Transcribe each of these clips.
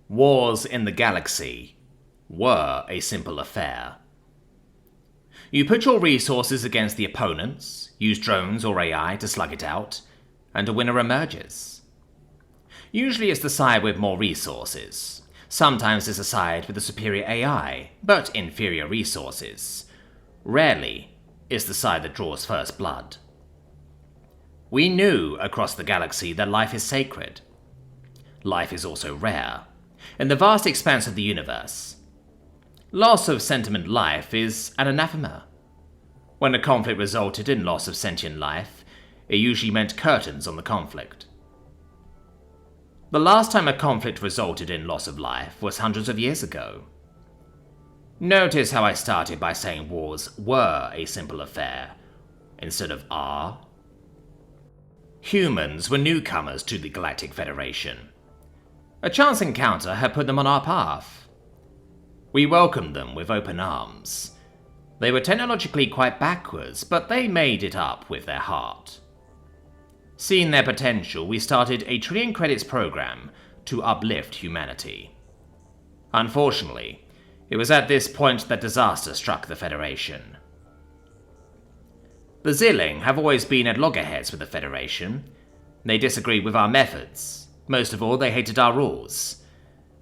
Wars in the galaxy were a simple affair. You put your resources against the opponents, use drones or AI to slug it out, and a winner emerges. Usually it's the side with more resources. Sometimes it's the side with a superior AI, but inferior resources. Rarely it's the side that draws first blood. We knew across the galaxy that life is sacred. Life is also rare. In the vast expanse of the universe, loss of sentient life is an anathema. When a conflict resulted in loss of sentient life, it usually meant curtains on the conflict. The last time a conflict resulted in loss of life was hundreds of years ago. Notice how I started by saying wars were a simple affair, instead of are. Humans were newcomers to the Galactic Federation. A chance encounter had put them on our path. We welcomed them with open arms. They were technologically quite backwards, but they made it up with their heart. Seeing their potential, we started a trillion credits program to uplift humanity. Unfortunately, it was at this point that disaster struck the Federation. The Zilling have always been at loggerheads with the Federation. They disagreed with our methods. Most of all, they hated our rules.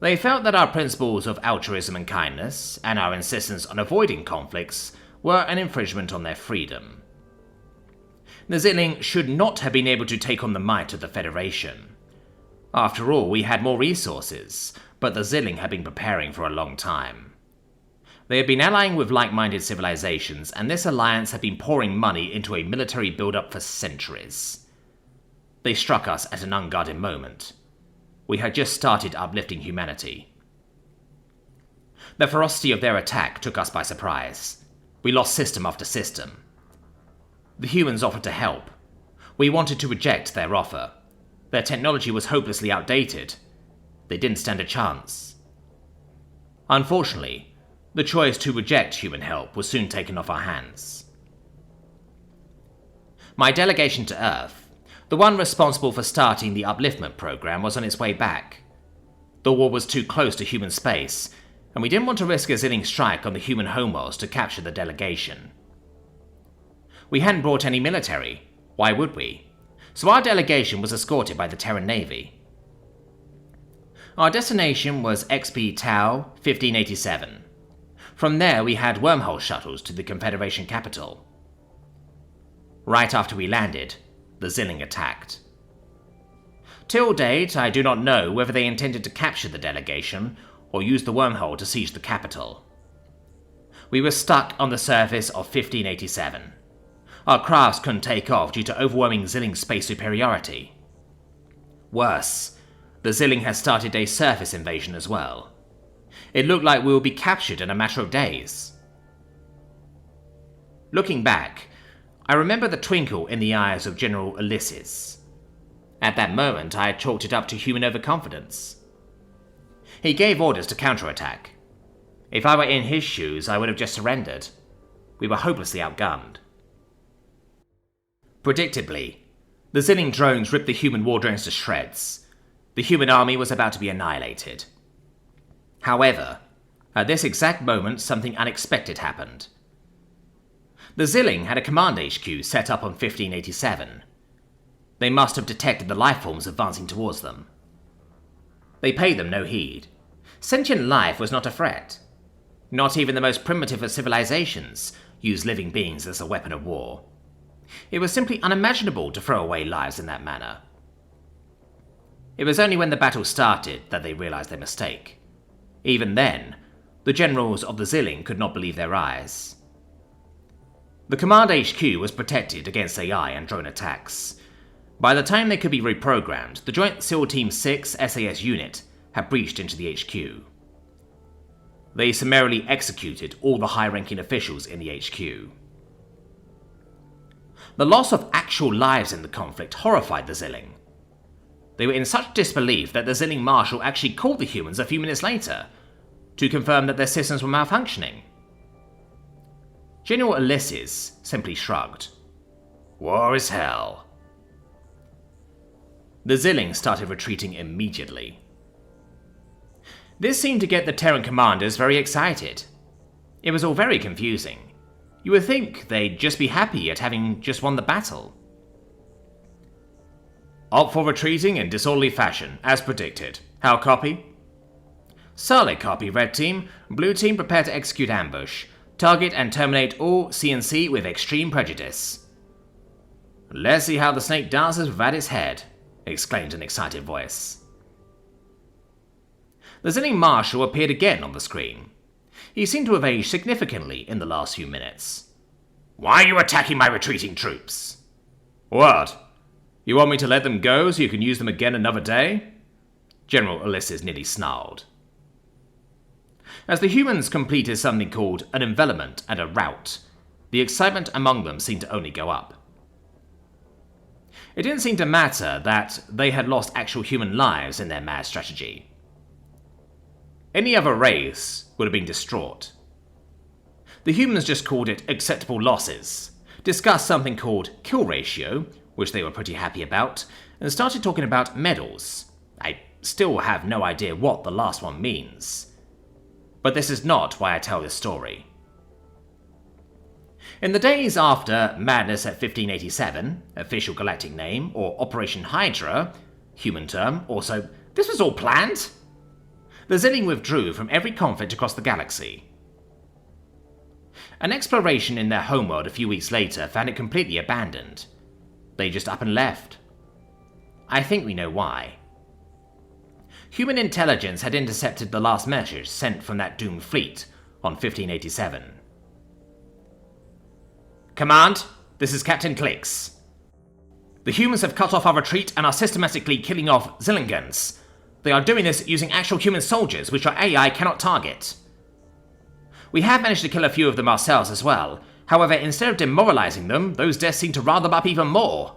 They felt that our principles of altruism and kindness, and our insistence on avoiding conflicts, were an infringement on their freedom. The Zilling should not have been able to take on the might of the Federation. After all, we had more resources, but the Zilling had been preparing for a long time. They had been allying with like-minded civilizations, and this alliance had been pouring money into a military build-up for centuries. They struck us at an unguarded moment. We had just started uplifting humanity. The ferocity of their attack took us by surprise. We lost system after system. The humans offered to help. We wanted to reject their offer. Their technology was hopelessly outdated. They didn't stand a chance. Unfortunately, the choice to reject human help was soon taken off our hands. My delegation to Earth, the one responsible for starting the upliftment program, was on its way back. The war was too close to human space, and we didn't want to risk a Zilling strike on the human homeworlds to capture the delegation. We hadn't brought any military, why would we? So our delegation was escorted by the Terran Navy. Our destination was XP Tau 1587. From there we had wormhole shuttles to the Confederation capital. Right after we landed, the Zilling attacked. Till date, I do not know whether they intended to capture the delegation or use the wormhole to siege the capital. We were stuck on the surface of 1587. Our crafts couldn't take off due to overwhelming Zilling space superiority. Worse, the Zilling had started a surface invasion as well. It looked like we would be captured in a matter of days. Looking back, I remember the twinkle in the eyes of General Ulysses. At that moment, I had chalked it up to human overconfidence. He gave orders to counterattack. If I were in his shoes, I would have just surrendered. We were hopelessly outgunned. Predictably, the Zilling drones ripped the human war drones to shreds. The human army was about to be annihilated. However, at this exact moment, something unexpected happened. The Zilling had a command HQ set up on 1587. They must have detected the lifeforms advancing towards them. They paid them no heed. Sentient life was not a threat. Not even the most primitive of civilizations used living beings as a weapon of war. It was simply unimaginable to throw away lives in that manner. It was only when the battle started that they realized their mistake. Even then, the generals of the Zilling could not believe their eyes. The Command HQ was protected against AI and drone attacks. By the time they could be reprogrammed, the Joint SEAL Team 6 SAS unit had breached into the HQ. They summarily executed all the high-ranking officials in the HQ. The loss of actual lives in the conflict horrified the Zilling. They were in such disbelief that the Zilling Marshal actually called the humans a few minutes later to confirm that their systems were malfunctioning. General Ulysses simply shrugged. War is hell. The Zilling started retreating immediately. This seemed to get the Terran commanders very excited. It was all very confusing. You would think they'd just be happy at having just won the battle. Opt for retreating in disorderly fashion, as predicted. How copy? Solid copy, Red Team. Blue Team prepare to execute ambush. Target and terminate all CNC with extreme prejudice. Let's see how the snake dances without its head, exclaimed an excited voice. The Zilling Marshal appeared again on the screen. He seemed to have aged significantly in the last few minutes. Why are you attacking my retreating troops? What? You want me to let them go so you can use them again another day? General Ulysses nearly snarled. As the humans completed something called an envelopment and a rout, the excitement among them seemed to only go up. It didn't seem to matter that they had lost actual human lives in their mad strategy. Any other race would have been distraught. The humans just called it acceptable losses, discussed something called kill ratio, which they were pretty happy about, and started talking about medals. I still have no idea what the last one means. But this is not why I tell this story. In the days after Madness at 1587, official galactic name, or Operation Hydra, human term, also, this was all planned? The Zilling withdrew from every conflict across the galaxy. An exploration in their homeworld a few weeks later found it completely abandoned. They just up and left. I think we know why. Human intelligence had intercepted the last message sent from that doomed fleet on 1587. Command, this is Captain Klix. The humans have cut off our retreat and are systematically killing off Zillingans. They are doing this using actual human soldiers, which our AI cannot target. We have managed to kill a few of them ourselves as well. However, instead of demoralizing them, those deaths seem to rile them up even more.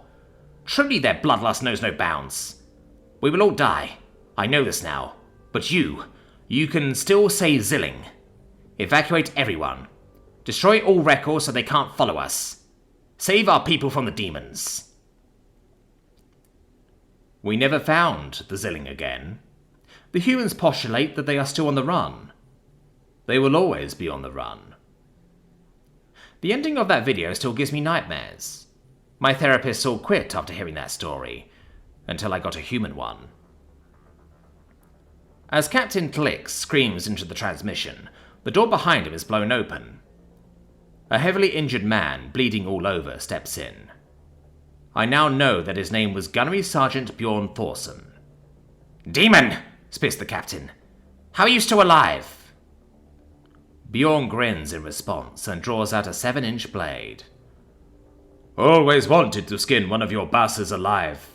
Truly, their bloodlust knows no bounds. We will all die. I know this now. But you can still save Zilling. Evacuate everyone. Destroy all records so they can't follow us. Save our people from the demons. We never found the Zilling again. The humans postulate that they are still on the run. They will always be on the run. The ending of that video still gives me nightmares. My therapist all quit after hearing that story, until I got a human one. As Captain Klix screams into the transmission, the door behind him is blown open. A heavily injured man, bleeding all over, steps in. I now know that his name was Gunnery Sergeant Bjorn Thorson. Demon! Spits the captain. How are you still alive? Bjorn grins in response and draws out a 7-inch blade. Always wanted to skin one of your bastards alive.